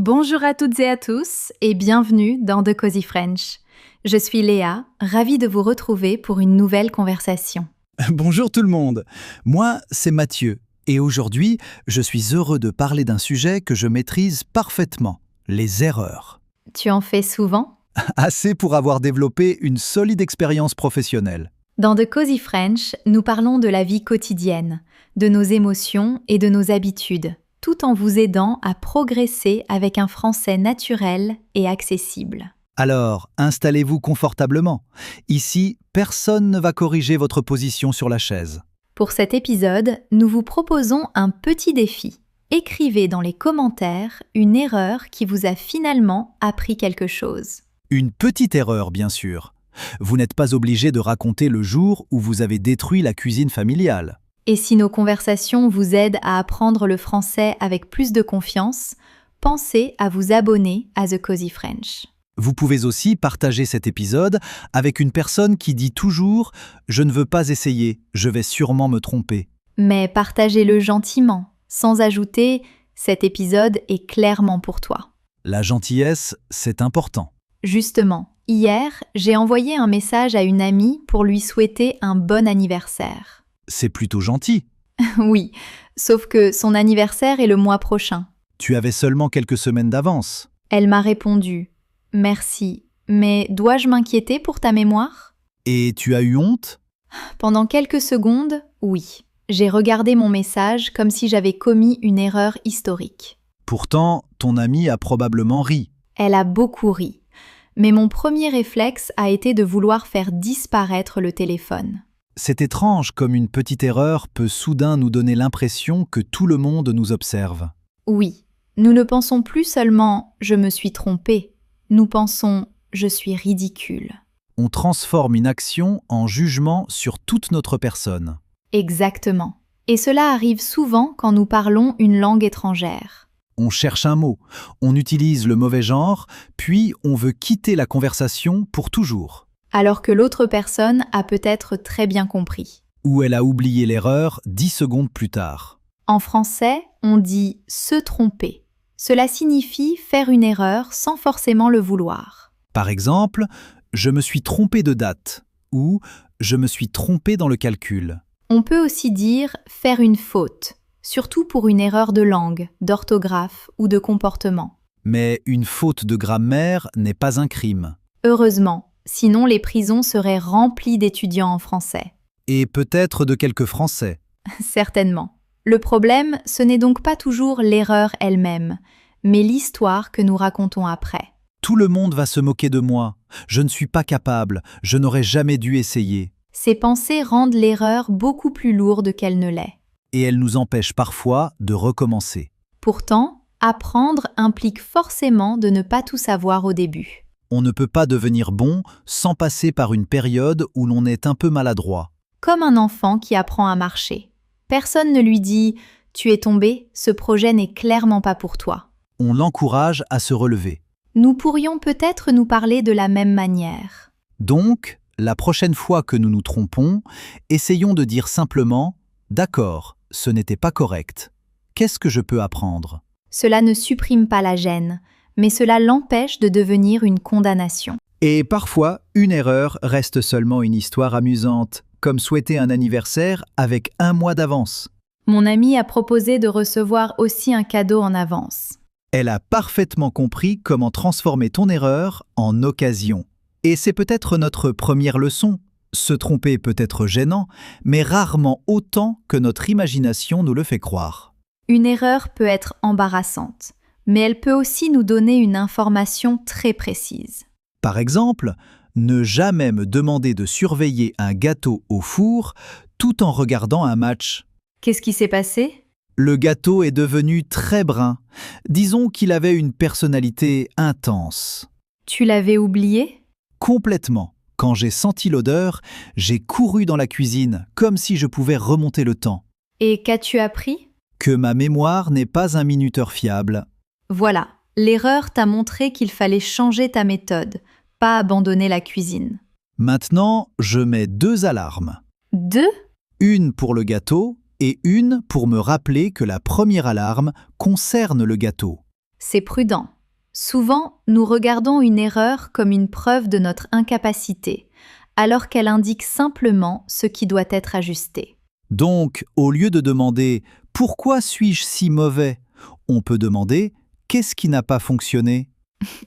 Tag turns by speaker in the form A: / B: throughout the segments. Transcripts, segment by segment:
A: Bonjour à toutes et à tous et bienvenue dans The Cozy French. Je suis Léa, ravie de vous retrouver pour une nouvelle conversation.
B: Bonjour tout le monde, moi c'est Mathieu et aujourd'hui je suis heureux de parler d'un sujet que je maîtrise parfaitement, les erreurs.
A: Tu en fais souvent?
B: Assez pour avoir développé une solide expérience professionnelle.
A: Dans The Cozy French, nous parlons de la vie quotidienne, de nos émotions et de nos habitudes, tout en vous aidant à progresser avec un français naturel et accessible.
B: Alors, installez-vous confortablement. Ici, personne ne va corriger votre position sur la chaise.
A: Pour cet épisode, nous vous proposons un petit défi. Écrivez dans les commentaires une erreur qui vous a finalement appris quelque chose.
B: Une petite erreur, bien sûr. Vous n'êtes pas obligé de raconter le jour où vous avez détruit la cuisine familiale.
A: Et si nos conversations vous aident à apprendre le français avec plus de confiance, pensez à vous abonner à The Cozy French.
B: Vous pouvez aussi partager cet épisode avec une personne qui dit toujours « Je ne veux pas essayer, je vais sûrement me tromper ».
A: Mais partagez-le gentiment, sans ajouter « Cet épisode est clairement pour toi ».
B: La gentillesse, c'est important.
A: Justement, hier, j'ai envoyé un message à une amie pour lui souhaiter un bon anniversaire.
B: C'est plutôt gentil.
A: Oui, sauf que son anniversaire est le mois prochain.
B: Tu avais seulement quelques semaines d'avance.
A: Elle m'a répondu « Merci, mais dois-je m'inquiéter pour ta mémoire ?»
B: Et tu as eu honte ?
A: Pendant quelques secondes, oui. J'ai regardé mon message comme si j'avais commis une erreur historique.
B: Pourtant, ton amie a probablement ri.
A: Elle a beaucoup ri. Mais mon premier réflexe a été de vouloir faire disparaître le téléphone.
B: C'est étrange comme une petite erreur peut soudain nous donner l'impression que tout le monde nous observe.
A: Oui, nous ne pensons plus seulement « je me suis trompée », nous pensons « je suis ridicule ».
B: On transforme une action en jugement sur toute notre personne.
A: Exactement. Et cela arrive souvent quand nous parlons une langue étrangère.
B: On cherche un mot, on utilise le mauvais genre, puis on veut quitter la conversation pour toujours.
A: Alors que l'autre personne a peut-être très bien compris.
B: Ou elle a oublié l'erreur 10 secondes plus tard.
A: En français, on dit « se tromper ». Cela signifie faire une erreur sans forcément le vouloir.
B: Par exemple, « je me suis trompé de date » ou « je me suis trompé dans le calcul ».
A: On peut aussi dire « faire une faute », surtout pour une erreur de langue, d'orthographe ou de comportement.
B: Mais une faute de grammaire n'est pas un crime.
A: Heureusement. Sinon, les prisons seraient remplies d'étudiants en français.
B: Et peut-être de quelques Français.
A: Certainement. Le problème, ce n'est donc pas toujours l'erreur elle-même, mais l'histoire que nous racontons après.
B: Tout le monde va se moquer de moi. Je ne suis pas capable. Je n'aurais jamais dû essayer.
A: Ces pensées rendent l'erreur beaucoup plus lourde qu'elle ne l'est.
B: Et elles nous empêchent parfois de recommencer.
A: Pourtant, apprendre implique forcément de ne pas tout savoir au début.
B: On ne peut pas devenir bon sans passer par une période où l'on est un peu maladroit.
A: Comme un enfant qui apprend à marcher. Personne ne lui dit « Tu es tombé, ce projet n'est clairement pas pour toi ».
B: On l'encourage à se relever.
A: Nous pourrions peut-être nous parler de la même manière.
B: Donc, la prochaine fois que nous nous trompons, essayons de dire simplement « D'accord, ce n'était pas correct. Qu'est-ce que je peux apprendre ?»
A: Cela ne supprime pas la gêne, mais cela l'empêche de devenir une condamnation.
B: Et parfois, une erreur reste seulement une histoire amusante, comme souhaiter un anniversaire avec 1 mois d'avance.
A: Mon amie a proposé de recevoir aussi un cadeau en avance.
B: Elle a parfaitement compris comment transformer ton erreur en occasion. Et c'est peut-être notre première leçon. Se tromper peut être gênant, mais rarement autant que notre imagination nous le fait croire.
A: Une erreur peut être embarrassante, mais elle peut aussi nous donner une information très précise.
B: Par exemple, ne jamais me demander de surveiller un gâteau au four tout en regardant un match.
A: Qu'est-ce qui s'est passé ?
B: Le gâteau est devenu très brun. Disons qu'il avait une personnalité intense.
A: Tu l'avais oublié ?
B: Complètement. Quand j'ai senti l'odeur, j'ai couru dans la cuisine, comme si je pouvais remonter le temps.
A: Et qu'as-tu appris ?
B: Que ma mémoire n'est pas un minuteur fiable.
A: Voilà, l'erreur t'a montré qu'il fallait changer ta méthode, pas abandonner la cuisine.
B: Maintenant, je mets 2 alarmes.
A: 2 ?
B: Une pour le gâteau et une pour me rappeler que la première alarme concerne le gâteau.
A: C'est prudent. Souvent, nous regardons une erreur comme une preuve de notre incapacité, alors qu'elle indique simplement ce qui doit être ajusté.
B: Donc, au lieu de demander « Pourquoi suis-je si mauvais ?», on peut demander « Qu'est-ce qui n'a pas fonctionné ?»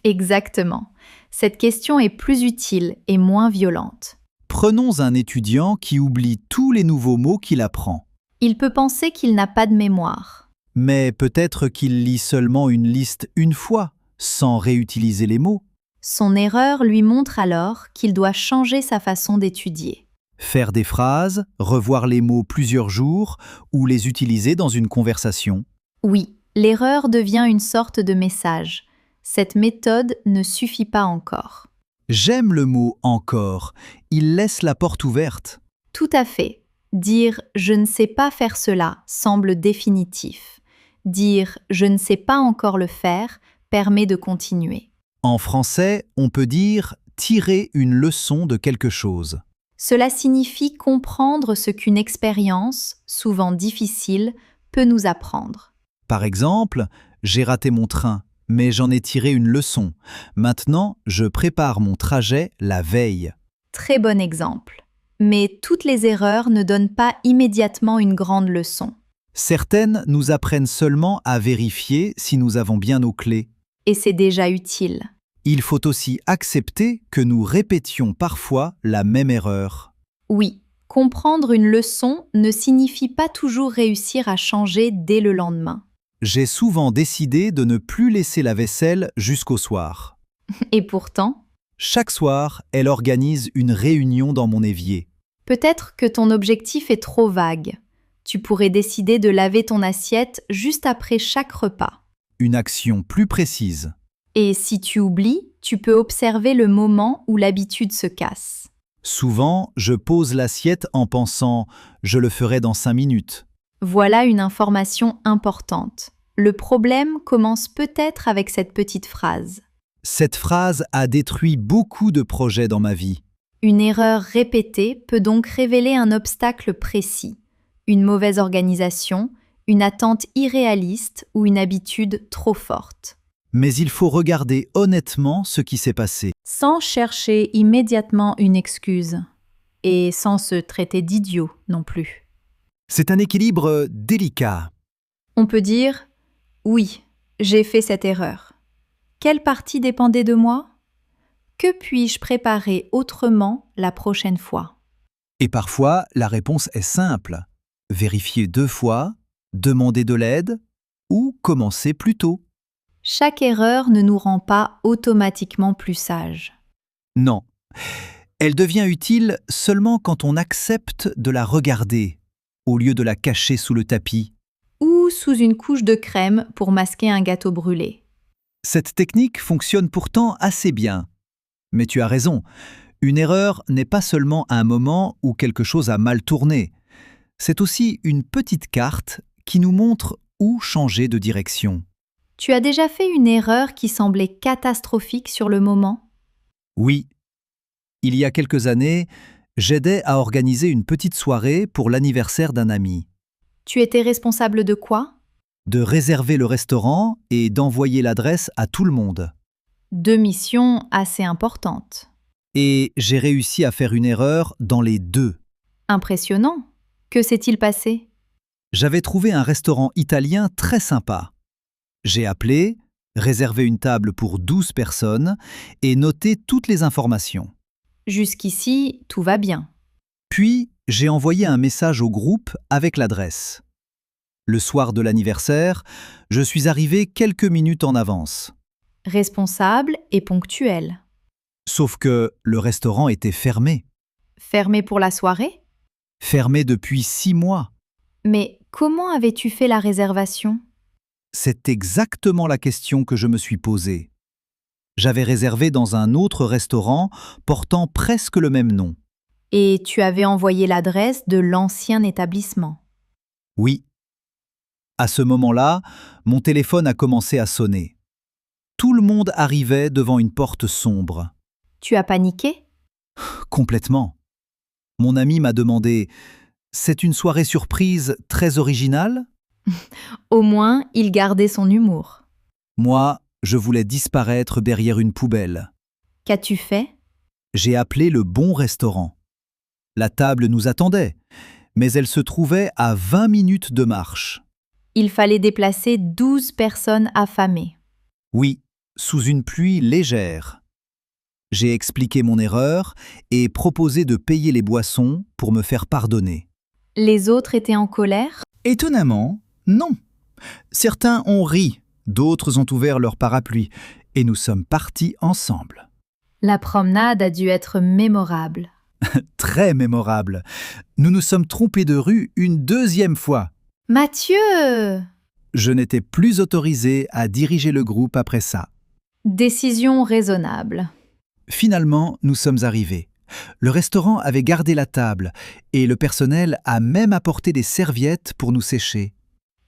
A: Exactement. Cette question est plus utile et moins violente.
B: Prenons un étudiant qui oublie tous les nouveaux mots qu'il apprend.
A: Il peut penser qu'il n'a pas de mémoire.
B: Mais peut-être qu'il lit seulement une liste une fois, sans réutiliser les mots.
A: Son erreur lui montre alors qu'il doit changer sa façon d'étudier.
B: Faire des phrases, revoir les mots plusieurs jours ou les utiliser dans une conversation.
A: Oui, l'erreur devient une sorte de message. Cette méthode ne suffit pas encore.
B: J'aime le mot « encore ». Il laisse la porte ouverte.
A: Tout à fait. Dire « je ne sais pas faire cela » semble définitif. Dire « je ne sais pas encore le faire » permet de continuer.
B: En français, on peut dire « tirer une leçon de quelque chose ».
A: Cela signifie comprendre ce qu'une expérience, souvent difficile, peut nous apprendre.
B: Par exemple, j'ai raté mon train, mais j'en ai tiré une leçon. Maintenant, je prépare mon trajet la veille.
A: Très bon exemple. Mais toutes les erreurs ne donnent pas immédiatement une grande leçon.
B: Certaines nous apprennent seulement à vérifier si nous avons bien nos clés.
A: Et c'est déjà utile.
B: Il faut aussi accepter que nous répétions parfois la même erreur.
A: Oui, comprendre une leçon ne signifie pas toujours réussir à changer dès le lendemain.
B: J'ai souvent décidé de ne plus laisser la vaisselle jusqu'au soir.
A: Et pourtant,
B: Chaque soir, elle organise une réunion dans mon évier.
A: peut-être que ton objectif est trop vague. Tu pourrais décider de laver ton assiette juste après chaque repas.
B: Une action plus précise.
A: Et si tu oublies, tu peux observer le moment où l'habitude se casse.
B: Souvent, je pose l'assiette en pensant « je le ferai dans 5 minutes ».
A: Voilà une information importante. Le problème commence peut-être avec cette petite phrase.
B: Cette phrase a détruit beaucoup de projets dans ma vie.
A: Une erreur répétée peut donc révéler un obstacle précis, une mauvaise organisation, une attente irréaliste ou une habitude trop forte.
B: Mais il faut regarder honnêtement ce qui s'est passé.
A: Sans chercher immédiatement une excuse. Et sans se traiter d'idiot non plus.
B: C'est un équilibre délicat.
A: On peut dire « Oui, j'ai fait cette erreur. Quelle partie dépendait de moi ? Que puis-je préparer autrement la prochaine fois ?»
B: Et parfois, la réponse est simple. Vérifier 2 fois, demander de l'aide ou commencer plus tôt.
A: Chaque erreur ne nous rend pas automatiquement plus sages.
B: Non. Elle devient utile seulement quand on accepte de la regarder, au lieu de la cacher sous le tapis.
A: Ou sous une couche de crème pour masquer un gâteau brûlé.
B: Cette technique fonctionne pourtant assez bien. Mais tu as raison, une erreur n'est pas seulement un moment où quelque chose a mal tourné. C'est aussi une petite carte qui nous montre où changer de direction.
A: Tu as déjà fait une erreur qui semblait catastrophique sur le moment ?
B: Oui. Il y a quelques années, j'aidais à organiser une petite soirée pour l'anniversaire d'un ami.
A: Tu étais responsable de quoi ?
B: De réserver le restaurant et d'envoyer l'adresse à tout le monde.
A: 2 missions assez importantes.
B: Et j'ai réussi à faire une erreur dans les 2.
A: Impressionnant. Que s'est-il passé ?
B: J'avais trouvé un restaurant italien très sympa. J'ai appelé, réservé une table pour 12 personnes et noté toutes les informations.
A: Jusqu'ici, tout va bien.
B: Puis, j'ai envoyé un message au groupe avec l'adresse. Le soir de l'anniversaire, je suis arrivé quelques minutes en avance.
A: Responsable et ponctuel.
B: Sauf que le restaurant était fermé.
A: Fermé pour la soirée ?
B: Fermé depuis 6 mois.
A: Mais comment avais-tu fait la réservation ?
B: C'est exactement la question que je me suis posée. J'avais réservé dans un autre restaurant portant presque le même nom.
A: Et tu avais envoyé l'adresse de l'ancien établissement.
B: Oui. À ce moment-là, mon téléphone a commencé à sonner. Tout le monde arrivait devant une porte sombre.
A: Tu as paniqué ?
B: Complètement. Mon ami m'a demandé « C'est une soirée surprise très originale ?»
A: Au moins, il gardait son humour.
B: Moi, je voulais disparaître derrière une poubelle.
A: Qu'as-tu fait?
B: J'ai appelé le bon restaurant. La table nous attendait, mais elle se trouvait à 20 minutes de marche.
A: Il fallait déplacer 12 personnes affamées.
B: Oui, sous une pluie légère. J'ai expliqué mon erreur et proposé de payer les boissons pour me faire pardonner.
A: Les autres étaient en colère?
B: Étonnamment, non. Certains ont ri, d'autres ont ouvert leur parapluie, et nous sommes partis ensemble.
A: La promenade a dû être mémorable.
B: Très mémorable. Nous nous sommes trompés de rue une deuxième fois.
A: Mathieu!
B: Je n'étais plus autorisé à diriger le groupe après ça.
A: Décision raisonnable.
B: Finalement, nous sommes arrivés. Le restaurant avait gardé la table et le personnel a même apporté des serviettes pour nous sécher.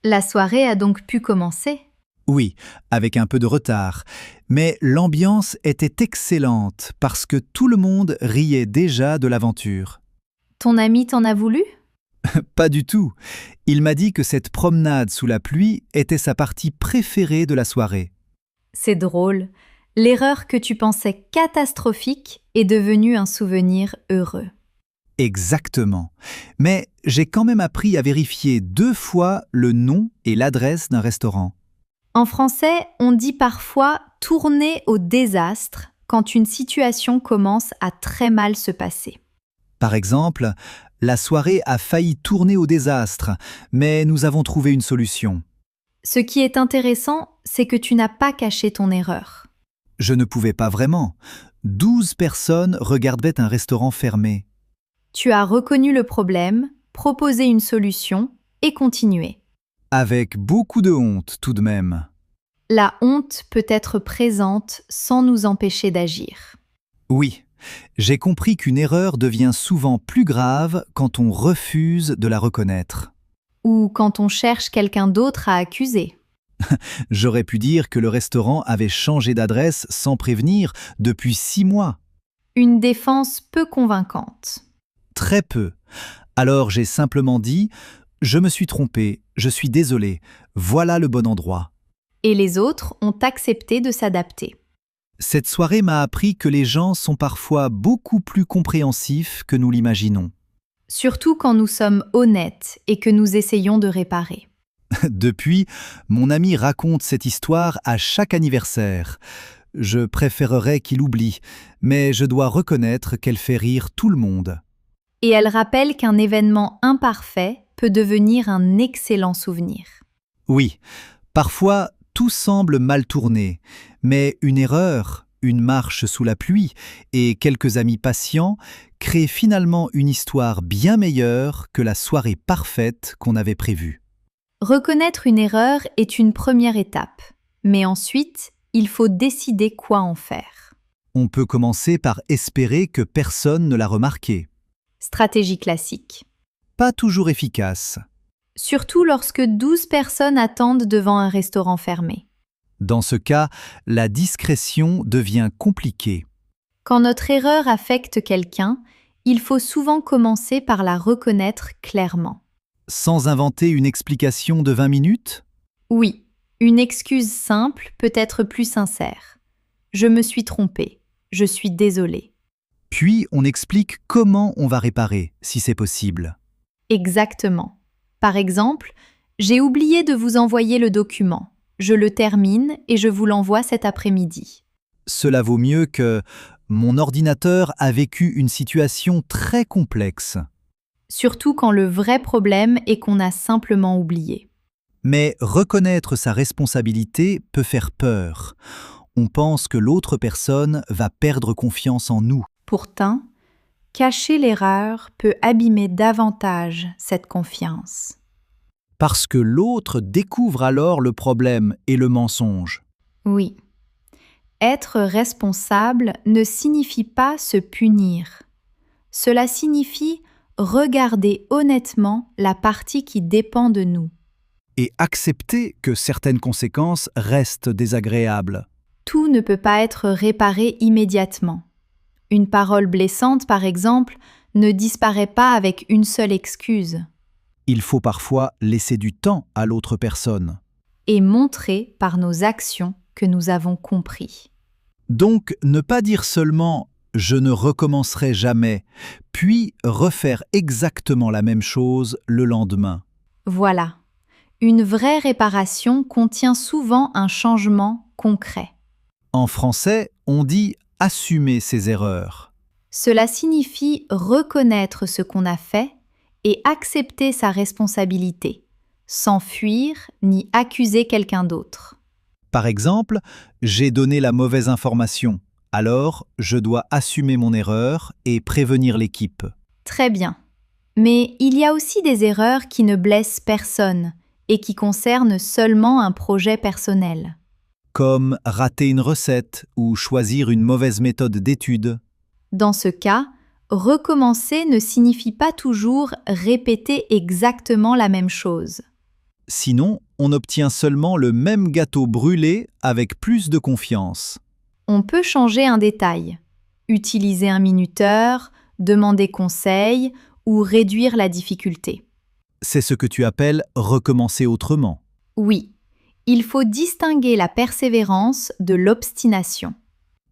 A: La soirée a donc pu commencer.
B: Oui, avec un peu de retard, mais l'ambiance était excellente parce que tout le monde riait déjà de l'aventure.
A: Ton ami t'en a voulu?
B: Pas du tout. Il m'a dit que cette promenade sous la pluie était sa partie préférée de la soirée.
A: C'est drôle. L'erreur que tu pensais catastrophique est devenue un souvenir heureux.
B: Exactement. Mais j'ai quand même appris à vérifier 2 fois le nom et l'adresse d'un restaurant.
A: En français, on dit parfois tourner au désastre quand une situation commence à très mal se passer.
B: Par exemple, la soirée a failli tourner au désastre, mais nous avons trouvé une solution.
A: Ce qui est intéressant, c'est que tu n'as pas caché ton erreur.
B: Je ne pouvais pas vraiment. 12 personnes regardaient un restaurant fermé.
A: Tu as reconnu le problème, proposé une solution et continué.
B: Avec beaucoup de honte tout de même.
A: La honte peut être présente sans nous empêcher d'agir.
B: Oui, j'ai compris qu'une erreur devient souvent plus grave quand on refuse de la reconnaître.
A: Ou quand on cherche quelqu'un d'autre à accuser.
B: J'aurais pu dire que le restaurant avait changé d'adresse sans prévenir depuis 6 mois.
A: Une défense peu convaincante.
B: Très peu. Alors j'ai simplement dit « Je me suis trompé, je suis désolé, voilà le bon endroit ».
A: Et les autres ont accepté de s'adapter.
B: Cette soirée m'a appris que les gens sont parfois beaucoup plus compréhensifs que nous l'imaginons.
A: Surtout quand nous sommes honnêtes et que nous essayons de réparer.
B: Depuis, mon ami raconte cette histoire à chaque anniversaire. Je préférerais qu'il oublie, mais je dois reconnaître qu'elle fait rire tout le monde.
A: Et elle rappelle qu'un événement imparfait peut devenir un excellent souvenir.
B: Oui, parfois tout semble mal tourné, mais une erreur, une marche sous la pluie et quelques amis patients créent finalement une histoire bien meilleure que la soirée parfaite qu'on avait prévue.
A: Reconnaître une erreur est une première étape, mais ensuite, il faut décider quoi en faire.
B: On peut commencer par espérer que personne ne l'a remarqué.
A: Stratégie classique.
B: Pas toujours efficace.
A: Surtout lorsque 12 personnes attendent devant un restaurant fermé.
B: Dans ce cas, la discrétion devient compliquée.
A: Quand notre erreur affecte quelqu'un, il faut souvent commencer par la reconnaître clairement.
B: Sans inventer une explication de 20 minutes?
A: Oui, une excuse simple peut être plus sincère. Je me suis trompée. Je suis désolée.
B: Puis on explique comment on va réparer, si c'est possible.
A: Exactement. Par exemple, j'ai oublié de vous envoyer le document. Je le termine et je vous l'envoie cet après-midi.
B: Cela vaut mieux que « mon ordinateur a vécu une situation très complexe ».
A: Surtout quand le vrai problème est qu'on a simplement oublié.
B: Mais reconnaître sa responsabilité peut faire peur. On pense que l'autre personne va perdre confiance en nous.
A: Pourtant, cacher l'erreur peut abîmer davantage cette confiance.
B: Parce que l'autre découvre alors le problème et le mensonge.
A: Oui. Être responsable ne signifie pas se punir. Cela signifie regarder honnêtement la partie qui dépend de nous.
B: Et accepter que certaines conséquences restent désagréables.
A: Tout ne peut pas être réparé immédiatement. Une parole blessante, par exemple, ne disparaît pas avec une seule excuse.
B: Il faut parfois laisser du temps à l'autre personne.
A: et montrer par nos actions que nous avons compris.
B: Donc, ne pas dire seulement « je ne recommencerai jamais », puis refaire exactement la même chose le lendemain.
A: Voilà. Une vraie réparation contient souvent un changement concret.
B: En français, on dit « assumer ses erreurs ».
A: Cela signifie reconnaître ce qu'on a fait et accepter sa responsabilité, sans fuir ni accuser quelqu'un d'autre.
B: Par exemple, j'ai donné la mauvaise information, alors je dois assumer mon erreur et prévenir l'équipe.
A: Très bien. Mais il y a aussi des erreurs qui ne blessent personne et qui concernent seulement un projet personnel.
B: Comme rater une recette ou choisir une mauvaise méthode d'étude.
A: Dans ce cas, recommencer ne signifie pas toujours répéter exactement la même chose.
B: Sinon, on obtient seulement le même gâteau brûlé avec plus de confiance.
A: On peut changer un détail, utiliser un minuteur, demander conseil ou réduire la difficulté.
B: C'est ce que tu appelles recommencer autrement.
A: Oui, il faut distinguer la persévérance de l'obstination.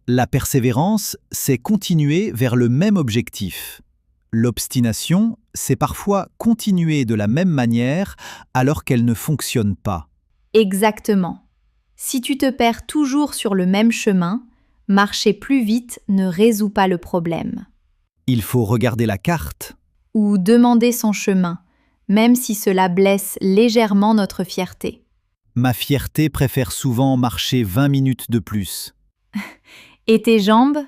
B: La persévérance, c'est continuer vers le même objectif. L'obstination, c'est parfois continuer de la même manière alors qu'elle ne fonctionne pas.
A: Exactement. Si tu te perds toujours sur le même chemin, marcher plus vite ne résout pas le problème.
B: Il faut regarder la carte.
A: Ou demander son chemin, même si cela blesse légèrement notre fierté.
B: Ma fierté préfère souvent marcher 20 minutes de plus.
A: Et tes jambes ?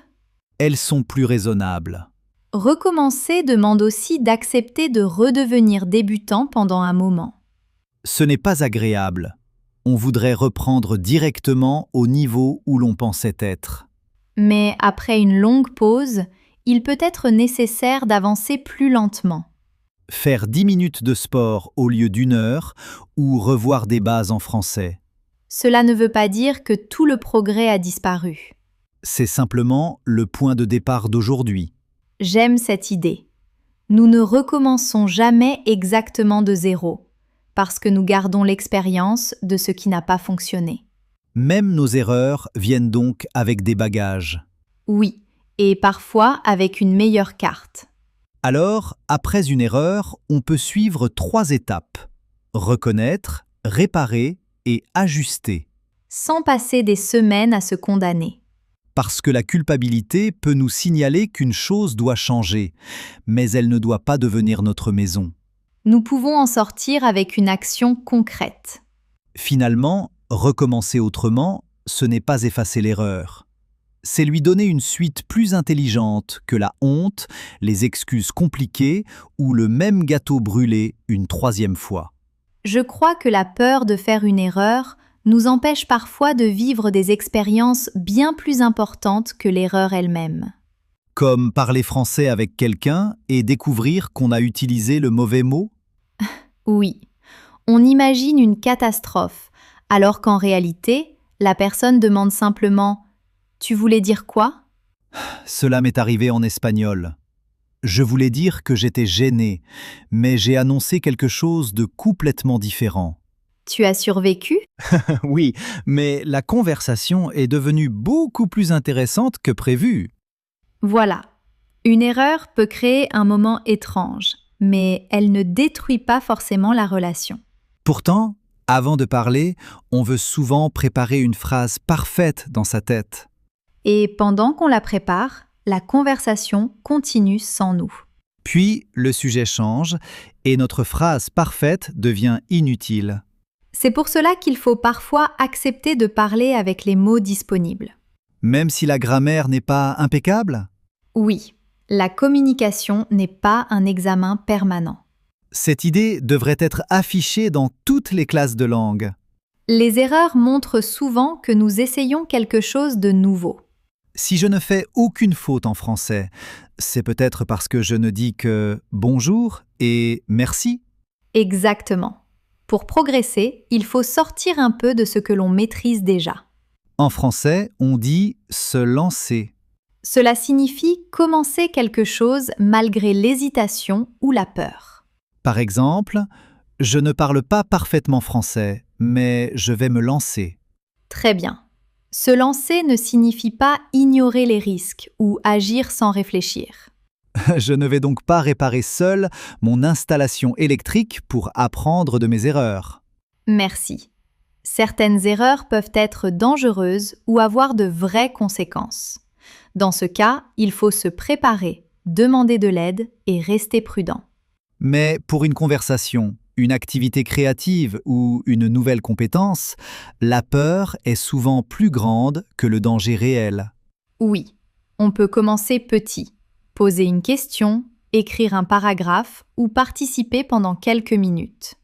B: Elles sont plus raisonnables.
A: Recommencer demande aussi d'accepter de redevenir débutant pendant un moment.
B: Ce n'est pas agréable. On voudrait reprendre directement au niveau où l'on pensait être.
A: Mais après une longue pause, il peut être nécessaire d'avancer plus lentement.
B: Faire 10 minutes de sport au lieu d'1 heure ou revoir des bases en français.
A: Cela ne veut pas dire que tout le progrès a disparu.
B: C'est simplement le point de départ d'aujourd'hui.
A: J'aime cette idée. Nous ne recommençons jamais exactement de zéro, parce que nous gardons l'expérience de ce qui n'a pas fonctionné.
B: Même nos erreurs viennent donc avec des bagages.
A: Oui, et parfois avec une meilleure carte.
B: Alors, après une erreur, on peut suivre 3 étapes. Reconnaître, réparer et ajuster.
A: Sans passer des semaines à se condamner.
B: Parce que la culpabilité peut nous signaler qu'une chose doit changer, mais elle ne doit pas devenir notre maison.
A: Nous pouvons en sortir avec une action concrète.
B: Finalement, recommencer autrement, ce n'est pas effacer l'erreur. C'est lui donner une suite plus intelligente que la honte, les excuses compliquées ou le même gâteau brûlé une 3e fois.
A: Je crois que la peur de faire une erreur nous empêche parfois de vivre des expériences bien plus importantes que l'erreur elle-même.
B: Comme parler français avec quelqu'un et découvrir qu'on a utilisé le mauvais mot?
A: Oui, on imagine une catastrophe, alors qu'en réalité, la personne demande simplement « Tu voulais dire quoi ?»
B: Cela m'est arrivé en espagnol. Je voulais dire que j'étais gêné, mais j'ai annoncé quelque chose de complètement différent.
A: Tu as survécu ?
B: Oui, mais la conversation est devenue beaucoup plus intéressante que prévu.
A: Voilà. Une erreur peut créer un moment étrange, mais elle ne détruit pas forcément la relation.
B: Pourtant, avant de parler, on veut souvent préparer une phrase parfaite dans sa tête.
A: Et pendant qu'on la prépare, la conversation continue sans nous.
B: Puis, le sujet change et notre phrase parfaite devient inutile.
A: C'est pour cela qu'il faut parfois accepter de parler avec les mots disponibles.
B: Même si la grammaire n'est pas impeccable?
A: Oui, la communication n'est pas un examen permanent.
B: Cette idée devrait être affichée dans toutes les classes de langue.
A: Les erreurs montrent souvent que nous essayons quelque chose de nouveau.
B: Si je ne fais aucune faute en français, c'est peut-être parce que je ne dis que bonjour et merci.
A: Exactement. Pour progresser, il faut sortir un peu de ce que l'on maîtrise déjà.
B: En français, on dit se lancer.
A: Cela signifie commencer quelque chose malgré l'hésitation ou la peur.
B: Par exemple, je ne parle pas parfaitement français, mais je vais me lancer.
A: Très bien. Se lancer ne signifie pas ignorer les risques ou agir sans réfléchir.
B: Je ne vais donc pas réparer seul mon installation électrique pour apprendre de mes erreurs.
A: Merci. Certaines erreurs peuvent être dangereuses ou avoir de vraies conséquences. Dans ce cas, il faut se préparer, demander de l'aide et rester prudent.
B: Mais pour une conversation, une activité créative ou une nouvelle compétence, la peur est souvent plus grande que le danger réel.
A: Oui, on peut commencer petit, poser une question, écrire un paragraphe ou participer pendant quelques minutes.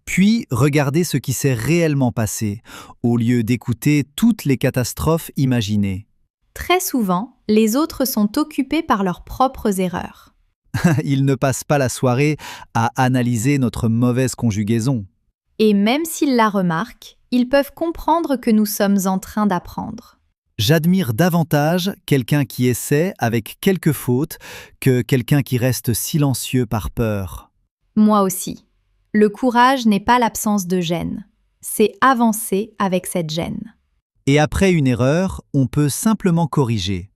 B: Puis regarder ce qui s'est réellement passé, au lieu d'écouter toutes les catastrophes imaginées.
A: Très souvent, les autres sont occupés par leurs propres erreurs.
B: Ils ne passent pas la soirée à analyser notre mauvaise conjugaison.
A: Et même s'ils la remarquent, ils peuvent comprendre que nous sommes en train d'apprendre.
B: J'admire davantage quelqu'un qui essaie avec quelques fautes que quelqu'un qui reste silencieux par peur.
A: Moi aussi. Le courage n'est pas l'absence de gêne. C'est avancer avec cette gêne.
B: Et après une erreur, on peut simplement corriger.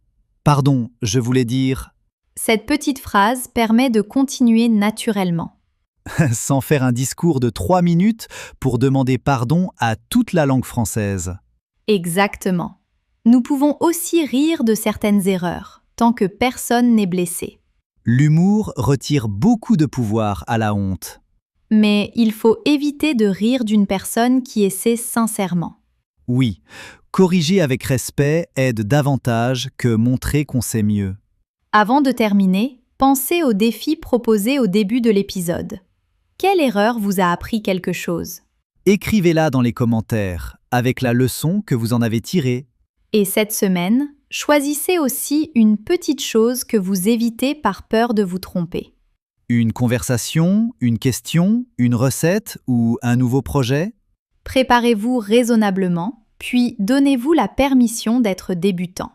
B: Pardon, je voulais dire,
A: Cette petite phrase permet de continuer naturellement.
B: sans faire un discours de 3 minutes pour demander pardon à toute la langue française.
A: Exactement. Nous pouvons aussi rire de certaines erreurs, tant que personne n'est blessé.
B: L'humour retire beaucoup de pouvoir à la honte.
A: Mais il faut éviter de rire d'une personne qui essaie sincèrement.
B: Oui, corriger avec respect aide davantage que montrer qu'on sait mieux.
A: Avant de terminer, pensez au défi proposé au début de l'épisode. Quelle erreur vous a appris quelque chose?
B: Écrivez-la dans les commentaires, avec la leçon que vous en avez tirée.
A: Et cette semaine, choisissez aussi une petite chose que vous évitez par peur de vous tromper.
B: Une conversation, une question, une recette ou un nouveau projet?
A: Préparez-vous raisonnablement, puis donnez-vous la permission d'être débutant.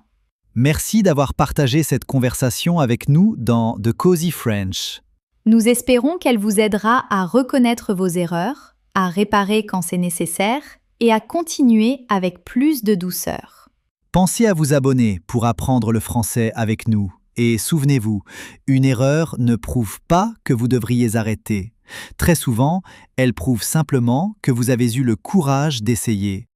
B: Merci d'avoir partagé cette conversation avec nous dans The Cozy French.
A: Nous espérons qu'elle vous aidera à reconnaître vos erreurs, à réparer quand c'est nécessaire et à continuer avec plus de douceur.
B: Pensez à vous abonner pour apprendre le français avec nous. Et souvenez-vous, une erreur ne prouve pas que vous devriez arrêter. Très souvent, elle prouve simplement que vous avez eu le courage d'essayer.